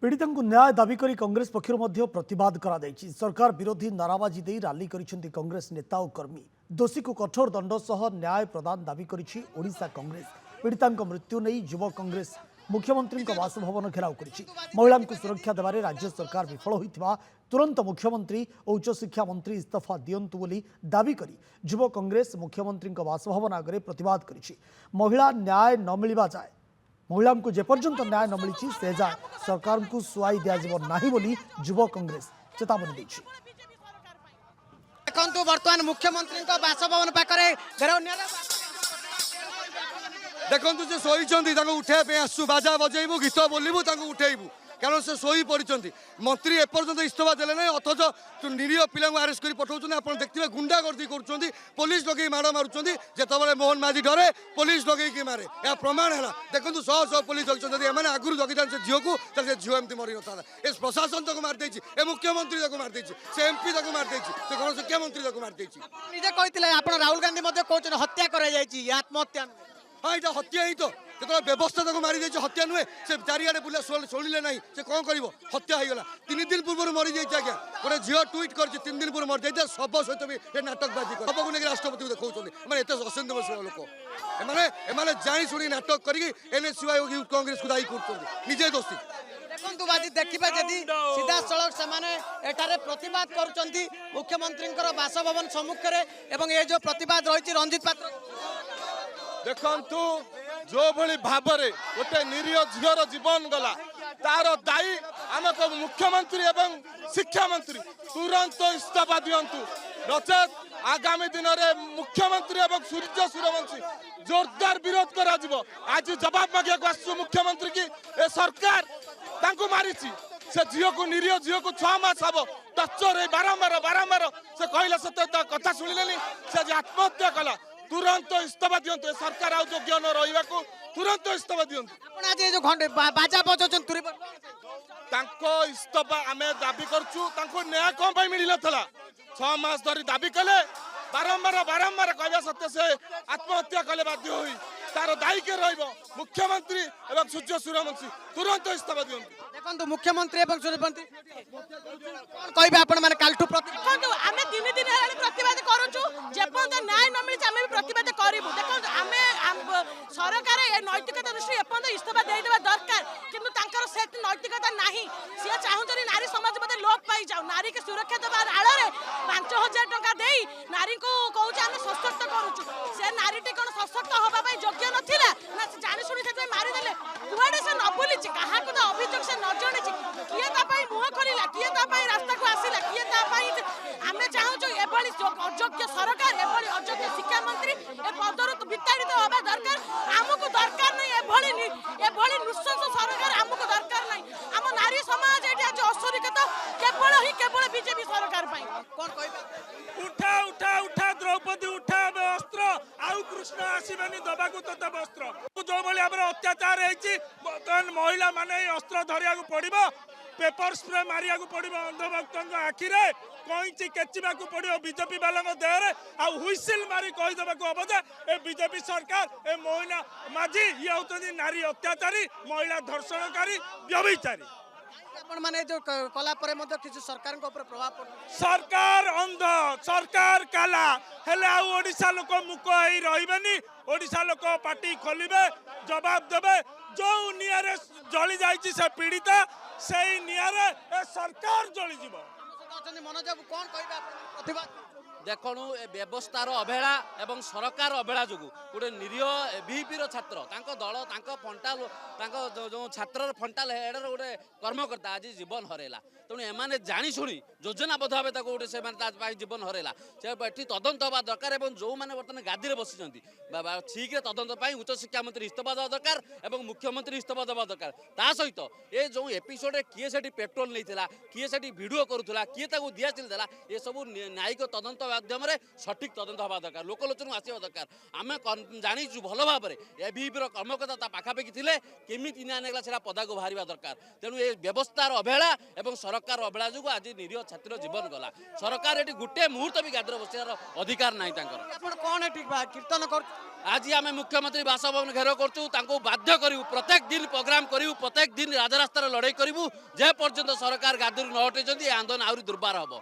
पीड़िता न्याय दाबी कर कांग्रेस पक्षर प्रतिवाद करा सरकार विरोधी नाराबाजी दे राली करिसेंती कांग्रेस नेता और कर्मी दोषी को कठोर दंड सह न्याय प्रदान दाबी करिछि ओडिशा कांग्रेस। पीड़िता मृत्यु नहीं युव कांग्रेस मुख्यमंत्री बासभवन घेराव करिछि। महिला सुरक्षा देवारे राज्य सरकार विफल होइथिबा तुरंत मुख्यमंत्री और उच्चशिक्षा मंत्री इस्तीफा दियंतु बोली दाबी करी युव कांग्रेस मुख्यमंत्री बासभवन आगे प्रतिवाद करिछि। महिला न्याय न मिलिबा जाए महिला को जेपर्यंत न्याय न मिली से जाए सरकार को सुआई दिज्व नहीं बोली युव कांग्रेस चेतावनी देछि। देखंतु वर्तमान मुख्यमंत्री बासभवन पाखरे देखंतु से सोईचंदी ताको उठाइबा पे आसु बाजा बजेइबु गीत बोलिबु ताको उठाइबु कारण से सोई पड़िचंदी। मंत्री एपर्यंत इस्तीफा देले नहीं अथच निरीह पिला आरेस्ट कर पठाउछन। आपण देखथिबे गुंडागर्दी करूछंदी पुलिस लगे माड़ मारुछंदी जेतबेले मोहन माझी डरे पुलिस लगे कि मारे या प्रमाण है। देखंतु शह शह पुलिस जगछन एमाने आगुरु जगिदान से झियो को से झियो एमती मरि नथा ए प्रशासन तक मार देछि ए मुख्यमंत्री तक मार देछि से एमपी तक मार देछि से गण शिक्षा मंत्री तक मार देछि। निजे कहितले आपण राहुल गांधी मध्ये कहछन हत्या करा जायछि आत्महत्या। हाँ ये हत्या ही तो जो व्यवस्था तक मारी जाइए हत्या नुहे से चारिआडे बुला शुणिले ना से कौन कर हत्या होगा। 3 दिन पूर्व मरी जाइए आज्ञा गोटे झील ट्विट कर 3 दिन पूर्व मरी जाइए शब सहित भी नाटकबाजी सब को लेकिन राष्ट्रपति को देखा मैंने एत असंवेदनशील लोक एमाने जानी शुणी नाटक करनएसयूआई यूथ कांग्रेस को दायी करजे दोषी। देखंतु बाजी देखिबा जदी सीधा सड़क से एठारे प्रतिवाद करूचंती मुख्यमंत्री बासभवन सम्मुख रे एवं ये जो प्रतिवाद रही रंजित पात्र देखंतु जो भली भाबरे गोटे निरीह झीर जीवन गला तार दायी आम मुख्यमंत्री एवं शिक्षा मंत्री तुरंत इस्तीफा दियंतु नचेत आगामी दिन में मुख्यमंत्री एवं सूर्य सूर्यवंशी जोरदार विरोध करा जिवो। आज जवाब मांगे आसु मुख्यमंत्री की ए सरकार तांको मारिछि से झील को निरीह झील को 6 मास हम टर्चर बारंबार बारंबार से कहला सत्य कथा शुणिले से आत्महत्या कला तुरंत इस्तीफा दियंतु सरकार आउ योग्य न रहिबा को तुरंत इस्तीफा दियंतु। आपण आज जो घंटे बाजा बजौछन तुरी तांको इस्तीफा आमे दाबी करछु तांको न्याय कोन भाई मिली नथला 6 मास धरी दाबी कले बारंबार बारंबार कहबा सत्य से आत्महत्या कले बाध्य होई तार दायी के रहिबो मुख्यमंत्री एवं सूर्य सूर्यवंशी तुरंत इस्तीफा दियंतु। देखंतु मुख्यमंत्री एवं सूर्यवंशी कोन कहबे आपण माने कालठु देखो आम 3 दिन है प्रतिवाद करूँ जेपर्यंत न्याय न मिली आम भी प्रतिवाद करूँ। देखो आम सरकार नैतिकता दृष्टि एपर्यंत इस्तीफा देदेवा दरकार किंतु से नैतिकता नहीं सी चाहूँ नारी समाज मत लोप पाई जाऊ नारी की सुरक्षा देवा आड़ 5000 टंका दे नारी को कहूँ आम सशक्त करुचु से नारी टी कौन सशक्त हाँपाई योग्य नाला ना जानी शुणी से मारिदे कुआडे से न बुली क्या तो अभियोग से न जणी किए मुह खोला किए रास्ता को आसला किए आम चाहूँ एभली अयोग्य सरकार एभली अयोग्य शिक्षा मंत्री ए पदर विताड़ित हवा दरकार आमको दरकार नहीं एभली नृशंस सरकार आमको दरकार नहीं। आम नारी समाज ये आज असुरक्षित केवल बीजेपी सरकार कौन कह उठा उठा उठा द्रौपदी उठा अस्त्र आउ कृष्ण आसबानी दबाकू तोता वस्त्र जो भाई आम अत्याचार बर्तमान महिला माने अस्त्र धरिया पड़ो पेपर स्प्रे मारिया पड़ो अंधभक्त आखिरे कईची केचिबा पड़ो बीजेपी वाला देहरे आ हुइसिल मारी कहीदेवा हम जे ए बीजेपी सरकार ए मोहिना माझी ये होती नारी अत्याचारी महिला धर्षणकारी व्यभिचारी। आपण माने जो कला परे मध्य किसी सरकार को ऊपर प्रभाव पड़ सरकार अंध सरकार काला हेले आ ओडिशा लोक मुक होई रहिबेनी ओडिशा लोक पार्टी खोलिबे जवाब देबे जो नियारे जली जाईची से पीड़िता से नियारे ए सरकार जली जीवो। मनोज बाबू कौन कहबे प्रतिवाद देखणु ए व्यवस्थार अवहेला एवं सरकार अवहेला जो गोटे निरीह बीपीर छात्र दल फंटाल जो छात्र फंटाल हेडर गोटे कर्मकर्ता आज जीवन हरैला तेणु एमाने जानी शुणी योजनाबद्ध भाव गोटे से जीवन हरैला से तदंत हवा दरकार और जो मैंने बर्तमान गादी बसी ठीक तदंत उच्च शिक्षा मंत्री इस्तीफा देवा दरकार और मुख्यमंत्री इस्तीफा देवा दरकार ता सहित ये जो एपिसोड किए से पेट्रोल नहीं किए से भिडियो करूला किए दियाचिल देला ये सब न्यायिक तदंत ମାଧ୍ୟମରେ ସଠିକ୍ ତଦନ୍ତ ହେବା ଦରକାର, ଲୋକଲୋଚନକୁ ଆସିବା ଦରକାର। ଆମେ ଜାଣିଛୁ ଭଲ ଭାବରେ ଏବିପିର କର୍ମକର୍ତ୍ତା ତା ପାଖାପାଖି ଥିଲେ, କେମିତି ନ୍ୟାୟ ନେଲା ସେଟା ପଦାକୁ ବାହାରିବା ଦରକାର। ତେଣୁ ଏ ବ୍ୟବସ୍ଥାର ଅବହେଳା ଏବଂ ସରକାର ଅବହେଳା ଯୋଗୁଁ ଆଜି ନିରୀହ ଛାତ୍ରୀର ଜୀବନ ଗଲା। ସରକାର ଏଠି ଗୋଟିଏ ମୁହୂର୍ତ୍ତ ବି ଗାଦିରେ ବସିବାର ଅଧିକାର ନାହିଁ ତାଙ୍କର। ଆପଣ କ'ଣ ଏଠି କୀର୍ତ୍ତନ କରୁ ଆଜି ଆମେ ମୁଖ୍ୟମନ୍ତ୍ରୀ ବାସଭବନ ଘେରାଉ କରୁଛୁ, ତାଙ୍କୁ ବାଧ୍ୟ କରିବୁ, ପ୍ରତ୍ୟେକ ଦିନ ପ୍ରୋଗ୍ରାମ କରିବୁ, ପ୍ରତ୍ୟେକ ଦିନ ରାଜରାସ୍ତାରେ ଲଢ଼େଇ କରିବୁ, ଯେ ପର୍ଯ୍ୟନ୍ତ ସରକାର ଗାଦିରୁ ନ ହଟେଇଛନ୍ତି ଏ ଆନ୍ଦୋଳନ ଆହୁରି ଦୁର୍ବାର ହେବ।